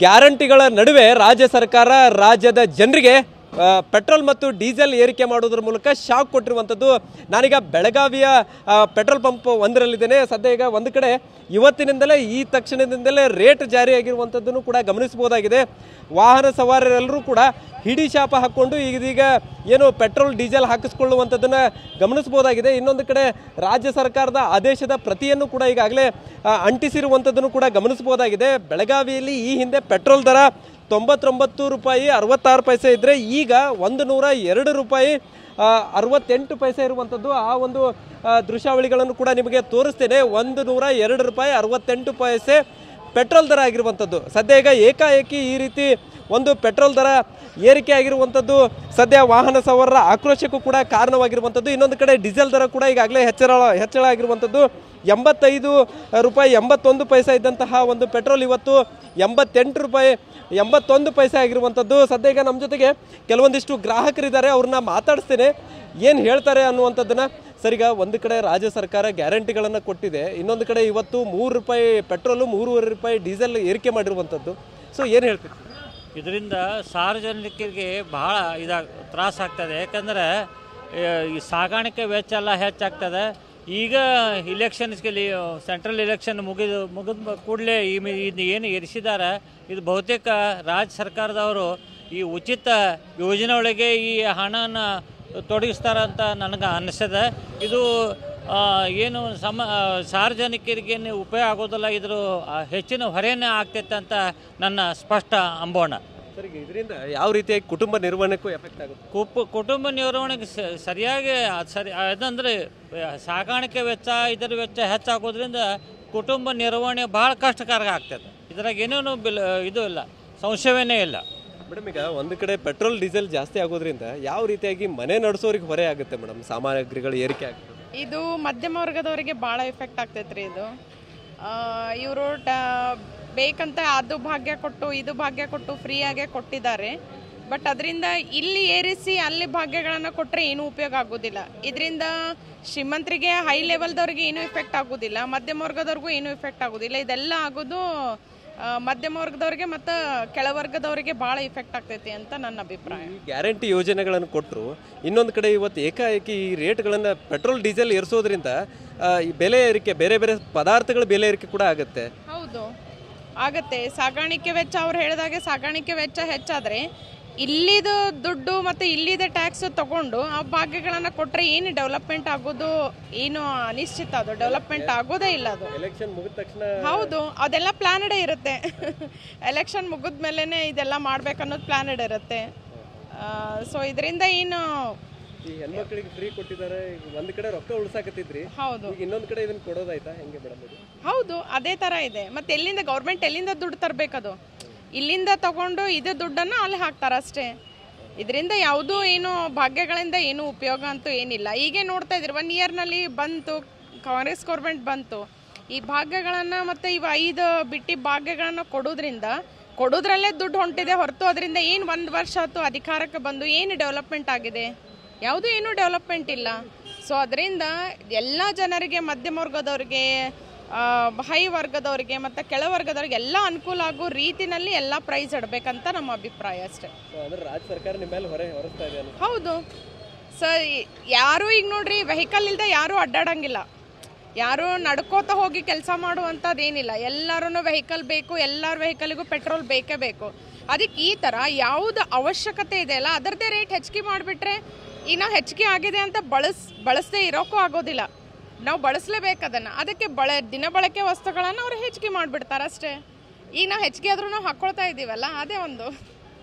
ಗ್ಯಾರಂಟಿಗಳ ನಡುವೆ ರಾಜ್ಯ ಸರ್ಕಾರ ರಾಜ್ಯದ ಜನರಿಗೆ ಪೆಟ್ರೋಲ್ ಮತ್ತು ಡೀಸೆಲ್ ಏರಿಕೆ ಮಾಡೋದ್ರ ಮೂಲಕ ಶಾಕ್ ಕೊಟ್ಟಿರುವಂಥದ್ದು. ನಾನೀಗ ಬೆಳಗಾವಿಯ ಪೆಟ್ರೋಲ್ ಪಂಪ್ ಒಂದರಲ್ಲಿದ್ದೇನೆ. ಸದ್ಯ ಈಗ ಒಂದು ಕಡೆ ಇವತ್ತಿನಿಂದಲೇ ಈ ತಕ್ಷಣದಿಂದಲೇ ರೇಟ್ ಜಾರಿಯಾಗಿರುವಂಥದ್ದನ್ನು ಕೂಡ ಗಮನಿಸಬಹುದಾಗಿದೆ. ವಾಹನ ಸವಾರರೆಲ್ಲರೂ ಕೂಡ ಹಿಡಿ ಶಾಪ ಹಾಕ್ಕೊಂಡು ಇದೀಗ ಏನು ಪೆಟ್ರೋಲ್ ಡೀಸೆಲ್ ಹಾಕಿಸ್ಕೊಳ್ಳುವಂಥದ್ದನ್ನು ಗಮನಿಸಬಹುದಾಗಿದೆ. ಇನ್ನೊಂದು ಕಡೆ ರಾಜ್ಯ ಸರ್ಕಾರದ ಆದೇಶದ ಪ್ರತಿಯನ್ನು ಕೂಡ ಈಗಾಗಲೇ ಅಂಟಿಸಿರುವಂಥದ್ದನ್ನು ಕೂಡ ಗಮನಿಸಬಹುದಾಗಿದೆ. ಬೆಳಗಾವಿಯಲ್ಲಿ ಈ ಹಿಂದೆ ಪೆಟ್ರೋಲ್ ದರ 99 ರೂಪಾಯಿ 66 ಪೈಸೆ ಇದ್ದರೆ ಈಗ 102 ರೂಪಾಯಿ 68 ಪೈಸೆ ಇರುವಂಥದ್ದು. ಆ ಒಂದು ದೃಶ್ಯಾವಳಿಗಳನ್ನು ಕೂಡ ನಿಮಗೆ ತೋರಿಸ್ತೇನೆ. 102 ರೂಪಾಯಿ 68 ಪೈಸೆ ಪೆಟ್ರೋಲ್ ದರ ಆಗಿರುವಂಥದ್ದು. ಸದ್ಯ ಈಗ ಏಕಾಏಕಿ ಈ ರೀತಿ ಒಂದು ಪೆಟ್ರೋಲ್ ದರ ಏರಿಕೆ ಆಗಿರುವಂಥದ್ದು ಸದ್ಯ ವಾಹನ ಸವಾರರ ಆಕ್ರೋಶಕ್ಕೂ ಕೂಡ ಕಾರಣವಾಗಿರುವಂಥದ್ದು. ಇನ್ನೊಂದು ಕಡೆ ಡೀಸೆಲ್ ದರ ಕೂಡ ಈಗಾಗಲೇ ಹೆಚ್ಚಳ ಆಗಿರುವಂಥದ್ದು. 85 ರೂಪಾಯಿ 81 ಪೈಸೆ ಇದ್ದಂತಹ ಒಂದು ಪೆಟ್ರೋಲ್ ಇವತ್ತು 88 ರೂಪಾಯಿ 81 ಪೈಸೆ ಆಗಿರುವಂಥದ್ದು. ಸದ್ಯ ಈಗ ನಮ್ಮ ಜೊತೆಗೆ ಕೆಲವೊಂದಿಷ್ಟು ಗ್ರಾಹಕರಿದ್ದಾರೆ, ಅವ್ರನ್ನ ಮಾತಾಡಿಸ್ತೇನೆ ಏನು ಹೇಳ್ತಾರೆ ಅನ್ನುವಂಥದ್ದನ್ನು. ಸರಿಗ ಒಂದು ಕಡೆ ರಾಜ್ಯ ಸರ್ಕಾರ ಗ್ಯಾರಂಟಿಗಳನ್ನು ಕೊಟ್ಟಿದೆ, ಇನ್ನೊಂದು ಕಡೆ ಇವತ್ತು 3 ರೂಪಾಯಿ ಪೆಟ್ರೋಲು 3.5 ರೂಪಾಯಿ ಡೀಸೆಲ್ ಏರಿಕೆ ಮಾಡಿರುವಂಥದ್ದು. ಸೊ ಏನು ಹೇಳ್ತೀರಿ? ಇದರಿಂದ ಸಾರ್ವಜನಿಕರಿಗೆ ಬಹಳ ತ್ರಾಸ ಆಗ್ತದೆ. ಯಾಕಂದರೆ ಈ ಸಾಗಾಣಿಕೆ ವೆಚ್ಚ ಎಲ್ಲ ಹೆಚ್ಚಾಗ್ತದೆ. ಈಗ ಇಲೆಕ್ಷನ್ಸ್ಗೆ ಸೆಂಟ್ರಲ್ ಇಲೆಕ್ಷನ್ ಮುಗಿದ ಕೂಡಲೇ ಇದು ಏನು ಇರಿಸಿದ್ದಾರೆ, ಇದು ಬಹುತೇಕ ರಾಜ್ಯ ಸರ್ಕಾರದವರು ಈ ಉಚಿತ ಯೋಜನೆ ಒಳಗೆ ಈ ಹಣನ ತೊಡಗಿಸ್ತಾರಂತ ನನಗೆ ಅನಿಸಿದೆ. ಇದು ಏನು ಸಾರ್ವಜನಿಕರಿಗೆ ಉಪಯೋಗ ಆಗೋದಿಲ್ಲ, ಇದ್ರ ಹೆಚ್ಚಿನ ಹೊರೆನೇ ಆಗ್ತೈತೆ ಅಂತ ನನ್ನ ಸ್ಪಷ್ಟ ಅಂಬೋಣ. ಸರಿ, ಇದರಿಂದ ಯಾವ ರೀತಿಯಾಗಿ ಕುಟುಂಬ ನಿರ್ವಹಣೆಗೂ ಎಫೆಕ್ಟ್ ಆಗುತ್ತೆ? ಕುಟುಂಬ ನಿರ್ವಹಣೆಗೆ ಸರಿಯಾಗಿ ಅದಂದರೆ ಸಾಗಾಣಿಕೆ ವೆಚ್ಚ ಇದರ ವೆಚ್ಚ ಹೆಚ್ಚಾಗೋದ್ರಿಂದ ಕುಟುಂಬ ನಿರ್ವಹಣೆ ಭಾಳ ಕಷ್ಟಕರ ಆಗ್ತದೆ. ಇದ್ರಾಗ ಏನೇನು ಇದು ಇಲ್ಲ, ಸಂಶಯವೇನೇ ಇಲ್ಲ. ಮೇಡಮ್, ಈಗ ಒಂದು ಕಡೆ ಪೆಟ್ರೋಲ್ ಡೀಸೆಲ್ ಜಾಸ್ತಿ ಆಗೋದ್ರಿಂದ ಯಾವ ರೀತಿಯಾಗಿ ಮನೆ ನಡೆಸೋರಿಗೆ ಹೊರೆ ಆಗುತ್ತೆ ಮೇಡಮ್? ಸಾಮಗ್ರಿಗಳು ಏರಿಕೆ ಆಗುತ್ತೆ. ಇದು ಮಧ್ಯಮ ವರ್ಗದವರಿಗೆ ಭಾಳ ಎಫೆಕ್ಟ್ ಆಗ್ತೈತ್ರಿ. ಇದು ಇವರು ಬೇಕಂತ ಅದು ಭಾಗ್ಯ ಕೊಟ್ಟು ಇದು ಭಾಗ್ಯ ಕೊಟ್ಟು ಫ್ರೀಯಾಗೆ ಕೊಟ್ಟಿದ್ದಾರೆ. ಬಟ್ ಅದರಿಂದ ಇಲ್ಲಿ ಏರಿಸಿ ಅಲ್ಲಿ ಭಾಗ್ಯಗಳನ್ನು ಕೊಟ್ಟರೆ ಏನೂ ಉಪಯೋಗ ಆಗೋದಿಲ್ಲ. ಇದರಿಂದ ಶ್ರೀಮಂತರಿಗೆ ಹೈ ಲೆವೆಲ್ದವ್ರಿಗೆ ಏನೂ ಎಫೆಕ್ಟ್ ಆಗೋದಿಲ್ಲ, ಮಧ್ಯಮ ವರ್ಗದವ್ರಿಗೂ ಏನೂ ಎಫೆಕ್ಟ್ ಆಗೋದಿಲ್ಲ. ಇದೆಲ್ಲ ಆಗೋದು ಮಧ್ಯಮ ವರ್ಗದವ್ರಿಗೆ ಮತ್ತು ಕೆಳವರ್ಗದವರಿಗೆ ಭಾಳ ಇಫೆಕ್ಟ್ ಆಗ್ತೈತಿ ಅಂತ ನನ್ನ ಅಭಿಪ್ರಾಯ. ಗ್ಯಾರಂಟಿ ಯೋಜನೆಗಳನ್ನು ಕೊಟ್ಟರು, ಇನ್ನೊಂದು ಕಡೆ ಇವತ್ತು ಏಕಾಏಕಿ ಈ ರೇಟ್ಗಳನ್ನು ಪೆಟ್ರೋಲ್ ಡೀಸೆಲ್ ಏರಿಸೋದ್ರಿಂದ ಈ ಬೆಲೆ ಏರಿಕೆ, ಬೇರೆ ಬೇರೆ ಪದಾರ್ಥಗಳ ಬೆಲೆ ಏರಿಕೆ ಕೂಡ ಆಗುತ್ತೆ. ಹೌದು, ಆಗತ್ತೆ. ಸಾಗಾಣಿಕೆ ವೆಚ್ಚ ಅವ್ರು ಹೇಳಿದಾಗೆ ಸಾಗಾಣಿಕೆ ವೆಚ್ಚ ಹೆಚ್ಚಾದರೆ ಇಲ್ಲಿದ ದುಡ್ಡು ಮತ್ತು ಇಲ್ಲಿದ ಟ್ಯಾಕ್ಸ್ ತಗೊಂಡು ಆ ಭಾಗ್ಯಗಳನ್ನು ಕೊಟ್ಟರೆ ಏನು ಡೆವಲಪ್ಮೆಂಟ್ ಆಗೋದು ಏನು ಅನಿಶ್ಚಿತ. ಅದು ಡೆವಲಪ್ಮೆಂಟ್ ಆಗೋದೇ ಇಲ್ಲ. ಅದು ಎಲೆಕ್ಷನ್ ಮುಗಿದ ತಕ್ಷಣ ಹೌದು, ಅದೆಲ್ಲ ಪ್ಲಾನಡೇ ಇರುತ್ತೆ. ಎಲೆಕ್ಷನ್ ಮುಗಿದ ಮೇಲೇ ಇದೆಲ್ಲ ಮಾಡ್ಬೇಕನ್ನೋದು ಪ್ಲಾನಡ್ ಇರುತ್ತೆ. ಸೊ ಇದರಿಂದ ಏನು ಈ ಹೆಣ್ಮಕ್ಳಿಗೆ ಫ್ರೀ ಕೊಟ್ಟಿದ್ದಾರೆ, ಒಂದು ಕಡೆ ರೊಕ್ಕ ಉಳಿಸಾಕತ್ತಿದ್ರಿ. ಹೌದು, ಇನ್ನೊಂದು ಕಡೆ ಇದನ್ನ ಕೊಡೋದಾಯ್ತಾ ಹೆಂಗೆ ಮೇಡಮ್? ಹೌದು, ಅದೇ ಥರ ಇದೆ. ಮತ್ತು ಎಲ್ಲಿಂದ ಗೌರ್ಮೆಂಟ್ ಎಲ್ಲಿಂದ ದುಡ್ಡು ತರಬೇಕದು? ಇಲ್ಲಿಂದ ತಗೊಂಡು ಇದೇ ದುಡ್ಡನ್ನು ಅಲ್ಲಿ ಹಾಕ್ತಾರೆ ಅಷ್ಟೇ. ಇದರಿಂದ ಯಾವುದೂ ಏನು ಭಾಗ್ಯಗಳಿಂದ ಏನೂ ಉಪಯೋಗ ಅಂತೂ ಏನಿಲ್ಲ. ಹೀಗೆ ನೋಡ್ತಾ ಇದ್ರಿ, 1 ಇಯರ್ನಲ್ಲಿ ಬಂತು, ಕಾಂಗ್ರೆಸ್ ಗೌರ್ಮೆಂಟ್ ಬಂತು. ಈ ಭಾಗ್ಯಗಳನ್ನು ಮತ್ತು ಇವು 5 ಬಿಟ್ಟಿ ಭಾಗ್ಯಗಳನ್ನು ಕೊಡೋದ್ರಲ್ಲೇ ದುಡ್ಡು ಹೊಂಟಿದೆ ಹೊರತು ಅದರಿಂದ ಏನು 1 ವರ್ಷ ಆಯ್ತು ಅಧಿಕಾರಕ್ಕೆ ಬಂದು ಏನು ಡೆವಲಪ್ಮೆಂಟ್ ಆಗಿದೆ? ಯಾವುದೂ ಏನೂ ಡೆವಲಪ್ಮೆಂಟ್ ಇಲ್ಲ. ಸೊ ಅದರಿಂದ ಎಲ್ಲ ಜನರಿಗೆ, ಮಧ್ಯಮ ವರ್ಗದವ್ರಿಗೆ, ಹೈ ವರ್ಗದವ್ರಿಗೆ ಮತ್ತು ಕೆಳವರ್ಗದವ್ರಿಗೆ ಎಲ್ಲ ಅನುಕೂಲ ಆಗೋ ರೀತಿನಲ್ಲಿ ಎಲ್ಲ ಪ್ರೈಸ್ ಇಡಬೇಕಂತ ನಮ್ಮ ಅಭಿಪ್ರಾಯ ಅಷ್ಟೇ. ರಾಜ್ಯ ಸರ್ಕಾರ ನಿಮ್ಮ ಮೇಲೆ ಹೊರೆ ಹೊರಿಸ್ತಾ ಇದೆ. ಹೌದು ಸರ್, ಯಾರೂ ಈಗ ನೋಡ್ರಿ ವೆಹಿಕಲ್ ಇಲ್ಲದೆ ಯಾರೂ ಅಡ್ಡಾಡಂಗಿಲ್ಲ, ಯಾರೂ ನಡ್ಕೋತ ಹೋಗಿ ಕೆಲಸ ಮಾಡುವಂಥದ್ದೇನಿಲ್ಲ. ಎಲ್ಲರೂ ವೆಹಿಕಲ್ ಬೇಕು, ಎಲ್ಲರ ವೆಹಿಕಲ್ಗೂ ಪೆಟ್ರೋಲ್ ಬೇಕೇ ಬೇಕು. ಅದಕ್ಕೆ ಈ ಥರ ಯಾವುದು ಅವಶ್ಯಕತೆ ಇದೆಯಲ್ಲ ಅದರದ್ದೇ ರೇಟ್ ಹೆಚ್ಚಿಗೆ ಮಾಡಿಬಿಟ್ರೆ ಈಗ ನಾವು ಹೆಚ್ಚಿಗೆ ಆಗಿದೆ ಅಂತ ಬಳಸದೇ ಇರೋಕ್ಕೂ ಆಗೋದಿಲ್ಲ. ನಾವು ಬಳಸಲೇಬೇಕು ಅದನ್ನು. ಅದಕ್ಕೆ ದಿನ ಬಳಕೆ ವಸ್ತುಗಳನ್ನು ಅವ್ರು ಹೆಚ್ಚಿಗೆ ಮಾಡಿಬಿಡ್ತಾರೆ ಅಷ್ಟೇ. ಈಗ ನಾವು ಹೆಚ್ಚಿಗೆ ಆದರೂ ನಾವು ಹಾಕ್ಕೊಳ್ತಾ ಇದ್ದೀವಲ್ಲ, ಅದೇ ಒಂದು.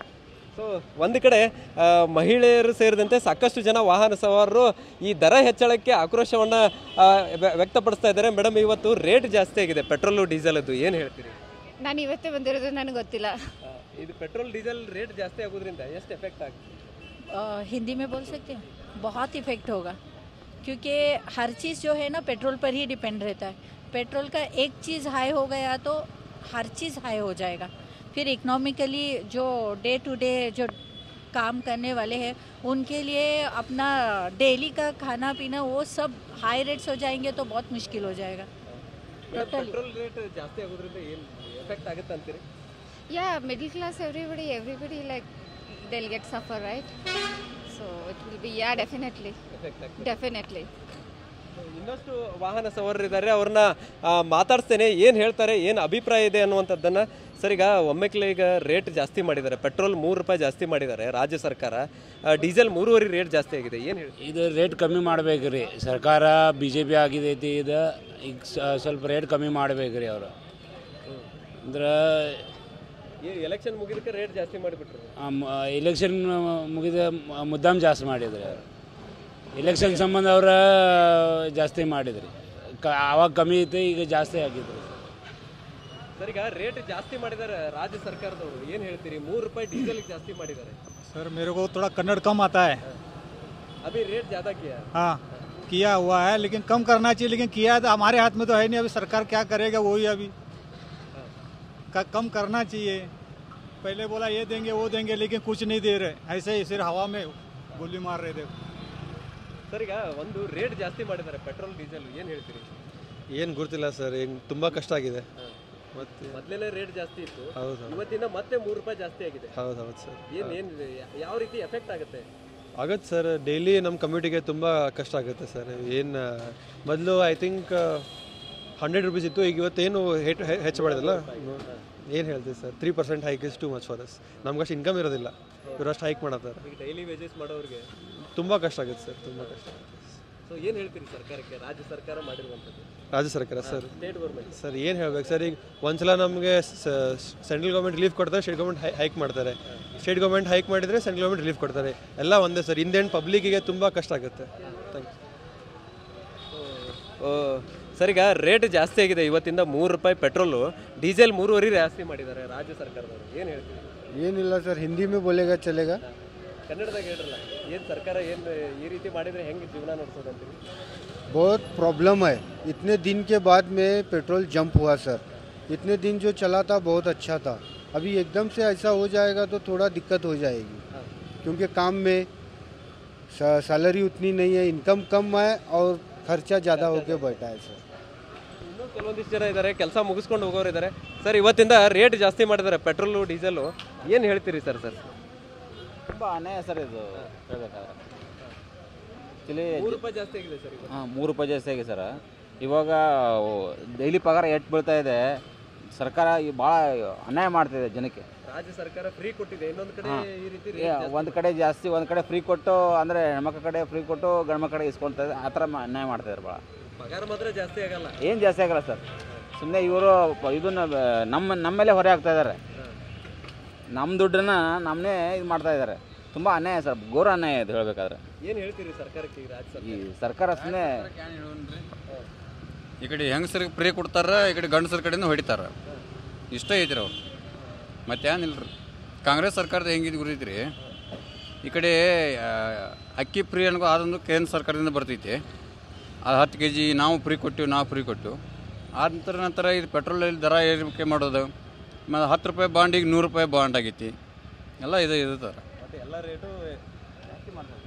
ಸೊ ಒಂದು ಕಡೆ ಮಹಿಳೆಯರು ಸೇರಿದಂತೆ ಸಾಕಷ್ಟು ಜನ ವಾಹನ ಸವಾರರು ಈ ದರ ಹೆಚ್ಚಳಕ್ಕೆ ಆಕ್ರೋಶವನ್ನು ವ್ಯಕ್ತಪಡಿಸ್ತಾ ಇದ್ದಾರೆ. ಮೇಡಮ್, ಇವತ್ತು ರೇಟ್ ಜಾಸ್ತಿ ಆಗಿದೆ ಪೆಟ್ರೋಲು ಡೀಸೆಲ್ದು, ಏನು ಹೇಳ್ತೀರಿ? ನಾನು ಇವತ್ತೇ ಬಂದಿರೋದು, ನನಗೆ ಗೊತ್ತಿಲ್ಲ. ಇದು ಪೆಟ್ರೋಲ್ ಡೀಸೆಲ್ ರೇಟ್ ಜಾಸ್ತಿ ಆಗೋದ್ರಿಂದ ಎಷ್ಟು ಎಫೆಕ್ಟ್ ಆಗುತ್ತೆ? हिंदी में बोल सकते हैं? बहुत इफेक्ट होगा, क्योंकि हर चीज़ जो है ना पेट्रोल पर ही डिपेंड रहता है. पेट्रोल का एक चीज़ हाई हो गया तो हर चीज़ हाई हो जाएगा. फिर इकोनॉमिकली जो डे टू डे जो काम करने वाले हैं उनके लिए अपना डेली का खाना पीना वो सब हाई रेट्स हो जाएंगे तो बहुत मुश्किल हो जाएगा. ಪೆಟ್ರೋಲ್ ರೇಟ್ ಜಾಸ್ತಿ ಆಗೋದ್ರಿಂದ ಏನು ಎಫೆಕ್ಟ್ ಆಗುತ್ತೆ ಅಂತೀರಿ? Yeah, middle class, everybody like they'll get suffer, right? So it will be, yeah, definitely. ಇನ್ನಷ್ಟು ವಾಹನ ಸವಾರರಿದ್ದಾರೆ, ಅವ್ರನ್ನ ಮಾತಾಡ್ಸ್ತೇನೆ, ಏನು ಹೇಳ್ತಾರೆ, ಏನು ಅಭಿಪ್ರಾಯ ಇದೆ ಅನ್ನುವಂಥದ್ದನ್ನು. ಸರ್, ಈಗ ಒಮ್ಮೆಕ್ಲೆ ಈಗ ರೇಟ್ ಜಾಸ್ತಿ ಮಾಡಿದ್ದಾರೆ, ಪೆಟ್ರೋಲ್ 3 ರೂಪಾಯಿ ಜಾಸ್ತಿ ಮಾಡಿದ್ದಾರೆ ರಾಜ್ಯ ಸರ್ಕಾರ, ಡೀಸೆಲ್ 3.5 ರೇಟ್ ಜಾಸ್ತಿ ಆಗಿದೆ, ಏನು ಹೇಳಿ? ಇದು ರೇಟ್ ಕಮ್ಮಿ ಮಾಡ್ಬೇಕು ರೀ ಸರ್ಕಾರ, BJP ಆಗಿದೈತಿ, ಇದು ಈಗ ಸ್ವಲ್ಪ ರೇಟ್ ಕಮ್ಮಿ ಮಾಡ್ಬೇಕು ರೀ ಅವರು. ಅಂದ್ರೆ ಎಲೆಕ್ಷನ್ ಮುಗಿದಕ್ಕೆ ರೇಟ್ ಜಾಸ್ತಿ ಮಾಡಿಬಿಟ್ರು. ಎಲೆಕ್ಷನ್ ಮುಗಿದ ಮುದ್ದಾಮ್ ಜಾಸ್ತಿ ಮಾಡಿದ್ರಿ ಅವರು. ಎಲೆಕ್ಷನ್ ಸಂಬಂಧ ಅವ್ರ ಜಾಸ್ತಿ ಮಾಡಿದ್ರಿ, ಆವಾಗ ಕಮ್ಮಿ ಐತೆ, ಈಗ ಜಾಸ್ತಿ ಆಗಿದ್ರಿ. ಸರ್, ಈಗ ರೇಟ್ ಜಾಸ್ತಿ ಮಾಡಿದ್ದಾರೆ ರಾಜ್ಯ ಸರ್ಕಾರದವರು, ಏನು ಹೇಳ್ತೀರಿ? 3 ರೂಪಾಯಿ ಡೀಸೆಲ್ಗೆ ಜಾಸ್ತಿ ಮಾಡಿದ್ದಾರೆ. सर मेरे को थोड़ा कन्नड़ कम आता है. अभी रेट ज़्यादा किया? हाँ, किया हुआ है, लेकिन कम करना चाहिए, लेकिन किया है तो हमारे हाथ में तो है नहीं. अभी सरकार क्या करेगा वही अभी कम करना चाहिए. पहले बोला ये देंगे वो देंगे, लेकिन कुछ नहीं दे रहे, ऐसे ही सिर्फ हवा में गोली मार रहे थे. ಸರ್, ಈಗ ಒಂದು ರೇಟ್ ಜಾಸ್ತಿ ಮಾಡಿದ್ದಾರೆ ಪೆಟ್ರೋಲ್ ಡೀಸೆಲ್, ಏನು ಹೇಳ್ತೀರಿ? ಏನು ಗೊತ್ತಿಲ್ಲ ಸರ್, ಏನು ತುಂಬ ಕಷ್ಟ ಆಗಿದೆ. ಮತ್ತೆ ಮೊದಲೇ ರೇಟ್ ಜಾಸ್ತಿ ಇತ್ತು, ಹೌದು, ಇವತ್ತಿನ ಮತ್ತೆ 3 ರೂಪಾಯಿ ಜಾಸ್ತಿ ಆಗಿದೆ. ಹೌದು ಸರ್. ಏನು ಯಾವ ರೀತಿ ಎಫೆಕ್ಟ್ ಆಗುತ್ತೆ? ಆಗತ್ತೆ ಸರ್, ಡೈಲಿ ನಮ್ಮ ಕಮ್ಯುನಿಟಿಗೆ ತುಂಬ ಕಷ್ಟ ಆಗುತ್ತೆ ಸರ್. ಏನು ಮೊದಲು ಐ ಥಿಂಕ್ 100 ರೂಪೀಸ್ ಇತ್ತು, ಈಗ ಇವತ್ತೇನು ಹೆಚ್ಚು ಮಾಡಿದಲ್ಲ, ಏನು ಹೇಳ್ತೀವಿ sir, 3% hike is too much for us. ನಮ್ಗೆ ಅಷ್ಟು ಇನ್ಕಮ್ ಇರೋದಿಲ್ಲ, ಇವರಷ್ಟು ಹೈಕ್ ಮಾಡತ್ತಾರೆ. ಈಗ ಡೈಲಿ ವೇಜಸ್ ಮಾಡೋರಿಗೆ ತುಂಬ ಕಷ್ಟ ಆಗುತ್ತೆ ಸರ್, ತುಂಬ ಕಷ್ಟ. ಸೊ ಏನು ಹೇಳ್ತೀರಿ ಸರ್ಕಾರಕ್ಕೆ, ರಾಜ್ಯ ಸರ್ಕಾರ ಮಾಡಿರುವಂಥದ್ದು? ರಾಜ್ಯ ಸರ್ಕಾರ ಸರ್, ಸ್ಟೇಟ್ ಗೌರ್ಮೆಂಟ್ ಸರ್ ಏನು ಹೇಳ್ಬೇಕು ಸರ್, ಈಗ ಒಂದ್ಸಲ ನಮಗೆ ಸೆಂಟ್ರಲ್ ಗೌರ್ಮೆಂಟ್ ರಿಲೀಫ್ ಕೊಡ್ತಾರೆ, ಸ್ಟೇಟ್ ಗೌರ್ಮೆಂಟ್ ಹೈಕ್ ಮಾಡ್ತಾರೆ. ಸ್ಟೇಟ್ ಗೌರ್ಮೆಂಟ್ ಹೈಕ್ ಮಾಡಿದರೆ ಸೆಂಟ್ರಲ್ ಗೌರ್ಮೆಂಟ್ ರಿಲೀಫ್ ಕೊಡ್ತಾರೆ, ಎಲ್ಲ ಒಂದೇ ಸರ್. ಇಂಡಿಯನ್ ಪಬ್ಲಿಕ್ಕಿಗೆ ತುಂಬ ಕಷ್ಟ ಆಗುತ್ತೆ. Thank you. ಸರ್, ಈಗ ರೇಟ್ ಜಾಸ್ತಿ ಆಗಿದೆ, ಇವತ್ತಿಂದ 3 ರೂಪಾಯಿ ಪೆಟ್ರೋಲು, ಡೀಸೆಲ್ 3.5 ಜಾಸ್ತಿ ಮಾಡಿದ್ದಾರೆ ರಾಜ್ಯ ಸರ್ಕಾರದವರು, ಏನು ಹೇಳ್ತೀವಿ? ಏನಿಲ್ಲ ಸರ್, ಹಿಂದಿ ಮೇ ಬೋಲೆಗಾ ಚಲೇಗಾ. ಕನ್ನಡದಾಗ ಹೇಳ್ರಲ್ಲ, ಏನು ಸರ್ಕಾರ ಏನು ಈ ರೀತಿ ಮಾಡಿದರೆ ಹೆಂಗೆ ಜೀವನ ನಡೆಸೋದಂತೀವಿ? बहुत प्रॉब्लम है. इतने दिन के बाद में पेट्रोल जंप हुआ सर. इतने दिन जो चला था बहुत अच्छा था, अभी एकदम से ऐसा हो जाएगा तो थोड़ा दिक्कत हो जाएगी, क्योंकि काम में सैलरी उतनी नहीं है, इनकम कम है और खर्चा ज़्यादा होके बैठा है सर. ಇನ್ನೂ ಕೆಲವೊಂದಿಷ್ಟು ಜನ ಇದ್ದಾರೆ, ಕೆಲಸ ಮುಗಿಸ್ಕೊಂಡು ಹೋಗೋರು ಇದ್ದಾರೆ. ಸರ್, ಇವತ್ತಿಂದ ರೇಟ್ ಜಾಸ್ತಿ ಮಾಡಿದ್ದಾರೆ ಪೆಟ್ರೋಲು ಡೀಸೆಲು, ಏನು ಹೇಳ್ತೀರಿ ಸರ್? ತುಂಬ ಅನ್ಯಾಯ ಸರ್ ಇದು ಹೇಳ್ಬೇಕಾದ್ರೆ. ಆ್ಯಕ್ಚುಲಿ 3 ರೂಪಾಯಿ ಜಾಸ್ತಿ ಆಗಿದೆ ಸರ್. 3 ರೂಪಾಯಿ ಜಾಸ್ತಿ ಆಗಿದೆ ಸರ್. ಇವಾಗ ಡೈಲಿ ಪಗಾರ ಎಷ್ಟು ಬೀಳ್ತಾ ಇದೆ, ಸರ್ಕಾರ ಭಾಳ ಅನ್ಯಾಯ ಮಾಡ್ತಿದೆ ಜನಕ್ಕೆ. ರಾಜ್ಯ ಸರ್ಕಾರ ಫ್ರೀ ಕೊಟ್ಟಿದೆ, ಇನ್ನೊಂದು ಕಡೆ ಈ ರೀತಿ ಒಂದು ಕಡೆ ಜಾಸ್ತಿ, ಒಂದು ಕಡೆ ಫ್ರೀ ಕೊಟ್ಟು, ಅಂದರೆ ಹೆಣ್ಮಕ್ಳ ಕಡೆ ಫ್ರೀ ಕೊಟ್ಟು ಗಂಡ್ಮಕ್ಳ ಕಡೆ ಇಸ್ಕೊಳ್ತಾ ಇದೆ, ಆ ಥರ ಅನ್ಯಾಯ ಮಾಡ್ತಾಯಿದ್ದಾರೆ ಭಾಳ. ಪಗಾರ ಮಾತ್ರ ಜಾಸ್ತಿ ಆಗಲ್ಲ, ಏನು ಜಾಸ್ತಿ ಆಗಲ್ಲ ಸರ್. ಸುಮ್ಮನೆ ಇವರು ಇದನ್ನು ನಮ್ಮ ಮೇಲೆ ಹೊರೆ ಆಗ್ತಾ ಇದ್ದಾರೆ, ನಮ್ಮ ದುಡ್ಡನ್ನು ನಮ್ಮನ್ನೇ ಇದು ಮಾಡ್ತಾ ಇದ್ದಾರೆ. ತುಂಬ ಅನ್ಯಾಯ ಸರ್, ಘೋರ ಅನ್ಯಾಯ ಇದು ಹೇಳಬೇಕಾದ್ರೆ. ಏನು ಹೇಳ್ತೀರಿ ಸರ್ಕಾರಕ್ಕೆ? ಈ ಸರ್ಕಾರ ಸುಮ್ಮನೆ ಈ ಕಡೆ ಹೆಂಗಸರಿಗೆ ಫ್ರೀ ಕೊಡ್ತಾರೆ, ಈ ಕಡೆ ಗಂಡಸರ ಕಡೆಯಿಂದ ಹೊಡಿತಾರೆ, ಇಷ್ಟೇ ಐತ್ರಿ ಅವ್ರು, ಮತ್ತೇನಿಲ್ಲ ರೀ. ಕಾಂಗ್ರೆಸ್ ಸರ್ಕಾರದ ಹೆಂಗಿದ್ದು ಗುರಿದ್ರಿ, ಈ ಕಡೆ ಅಕ್ಕಿ ಫ್ರೀ ಅನ್ನೋ ಅದೊಂದು ಕೇಂದ್ರ ಸರ್ಕಾರದಿಂದ ಬರ್ತೈತಿ, ಅದು 10 kg ನಾವು ಫ್ರೀ ಕೊಟ್ಟು ಆದ ನಂತರ ಇದು ಪೆಟ್ರೋಲಲ್ಲಿ ದರ ಏರಿಕೆ ಮಾಡೋದು, ಮತ್ತು 10 ರೂಪಾಯಿ ಬಾಂಡಿಗೆ 100 ರೂಪಾಯಿ ಬಾಂಡ್ ಆಗೈತಿ, ಎಲ್ಲ ಇದು ಥರ ಎಲ್ಲ ರೇಟು ಜಾಸ್ತಿ ಮಾಡ್ತಾರೆ.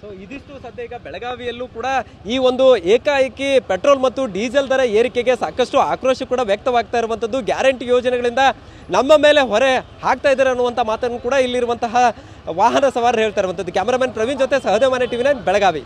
ಸೊ ಇದಿಷ್ಟು ಸದ್ಯ ಈಗ ಬೆಳಗಾವಿಯಲ್ಲೂ ಕೂಡ ಈ ಒಂದು ಏಕಾಏಕಿ ಪೆಟ್ರೋಲ್ ಮತ್ತು ಡೀಸೆಲ್ ದರ ಏರಿಕೆಗೆ ಸಾಕಷ್ಟು ಆಕ್ರೋಶ ಕೂಡ ವ್ಯಕ್ತವಾಗ್ತಾ ಇರುವಂಥದ್ದು. ಗ್ಯಾರಂಟಿ ಯೋಜನೆಗಳಿಂದ ನಮ್ಮ ಮೇಲೆ ಹೊರೆ ಹಾಕ್ತಾ ಇದ್ದಾರೆ ಅನ್ನುವಂಥ ಮಾತನ್ನು ಕೂಡ ಇಲ್ಲಿರುವಂತಹ ವಾಹನ ಸವಾರರು ಹೇಳ್ತಾ ಇರುವಂಥದ್ದು. ಕ್ಯಾಮರಾಮನ್ ಪ್ರವೀಣ್ ಜೊತೆ ಸಹದೇವ್ ಮನೆ TV9 ಬೆಳಗಾವಿ.